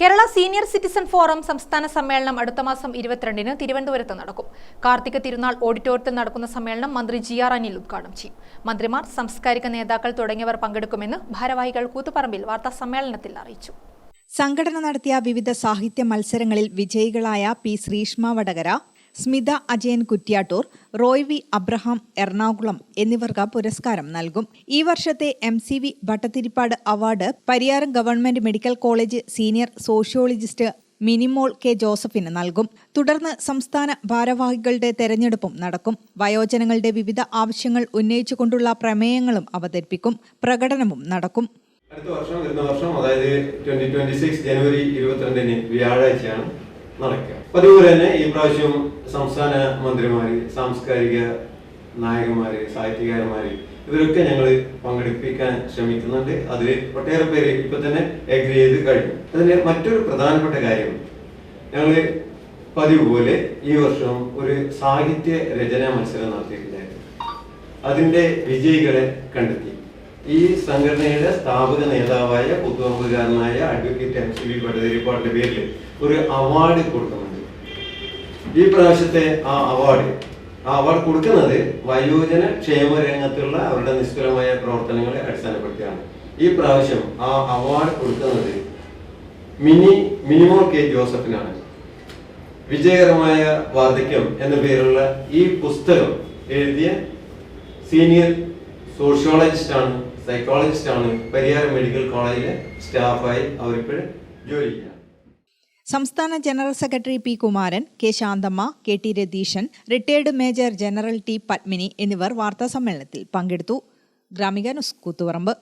Kerala senior citizen forum സംസ്ഥാന സമ്മേളനം അടുത്ത മാസം 22-ന് തിരുവനന്തപുരത്ത് നടക്കും. കാർത്തിക തിരുനാൾ ഓഡിറ്റോറിയത്തിൽ നടക്കുന്ന സമ്മേളനം മന്ത്രി ജി.ആർ. അനിൽ ഉദ്ഘാടനം ചെയ്യും. മന്ത്രിമാർ, സാംസ്കാരിക നേതാക്കൾ തുടങ്ങിയവർ പങ്കെടുക്കുമെന്ന് ഭാരവാഹികൾ കൂത്തുപറമ്പിൽ വാർത്താസമ്മേളനത്തിൽ അറിയിച്ചു. സംഘടന നടത്തിയ വിവിധ സാഹിത്യ മത്സരങ്ങളിൽ വിജയികളായ P. Sreeshma Vadakara, Smitha Ajayan Kuttiattoor, Roy V Abraham Ernakulam എന്നിവർക്ക് പുരസ്കാരം നൽകും. ഈ വർഷത്തെ MCV Bhattathiripad award Pariyaram government medical college senior sociologist Minimol K. ജോസഫിന് നൽകും. തുടർന്ന് സംസ്ഥാന ഭാരവാഹികളുടെ തെരഞ്ഞെടുപ്പും നടക്കും. വയോജനങ്ങളുടെ വിവിധ ആവശ്യങ്ങൾ ഉന്നയിച്ചുകൊണ്ടുള്ള പ്രമേയങ്ങളും അവതരിപ്പിക്കും. പ്രകടനവും നടക്കും. അടുത്ത വർഷം വരുന്ന വർഷം, അതായത് 2026 ജനുവരി 22-ന് വ്യാഴാഴ്ചയാണ് നടക്കുക. അതുപോലെ തന്നെ ഈ പ്രാവശ്യം സംസ്ഥാന മന്ത്രിമാര്, സാംസ്കാരിക നായകന്മാര്, സാഹിത്യകാരന്മാര് ഇവരൊക്കെ ഞങ്ങൾ പങ്കെടുപ്പിക്കാൻ ശ്രമിക്കുന്നുണ്ട്. അതിൽ ഒട്ടേറെ പേര് ഇപ്പൊ തന്നെ എഗ്രി ചെയ്ത് കഴിഞ്ഞു. അതിന് മറ്റൊരു പ്രധാനപ്പെട്ട കാര്യം, ഞങ്ങൾ പതിവ് പോലെ ഈ വർഷം ഒരു സാഹിത്യ രചനാ മത്സരം നടത്തിയിട്ടുണ്ടായിരുന്നു. അതിന്റെ വിജയികളെ കണ്ടെത്തി. ഈ സംഘടനയുടെ സ്ഥാപക നേതാവായ കൂത്തുപറമ്പുകാരനായ അഡ്വക്കേറ്റ് MCV ഭട്ടതിരിപ്പാടിന്റെ പേരിൽ ഒരു അവാർഡ് കൊടുക്കുന്നുണ്ട്. ഈ പ്രാവശ്യത്തെ ആ അവാർഡ് കൊടുക്കുന്നത് വയോജന ക്ഷേമ രംഗത്തുള്ള അവരുടെ നിസ്തുലമായ പ്രവർത്തനങ്ങളെ അടിസ്ഥാനപ്പെടുത്തിയാണ്. ഈ പ്രാവശ്യം ആ അവാർഡ് കൊടുക്കുന്നത് മിനിമോൾ കെ. ജോസഫിനാണ്. വിജയകരമായ വാർദ്ധക്യം എന്ന പേരുള്ള ഈ പുസ്തകം എഴുതിയ സീനിയർ സോഷ്യോളജിസ്റ്റ് ആണ്, സൈക്കോളജിസ്റ്റ് ആണ്. പരിയാരം മെഡിക്കൽ കോളേജിലെ സ്റ്റാഫായി അവരിപ്പോൾ ജോലി ചെയ്യാം. സംസ്ഥാന general secretary P. Kumaran, K. Shanthamma, K. T. Ratheesan, retired major general T. Padmini എന്നിവർ വാർത്താസമ്മേളനത്തിൽ പങ്കെടുത്തു. ഗ്രാമിക ന്യൂസ്, കൂത്തുപറമ്പ്.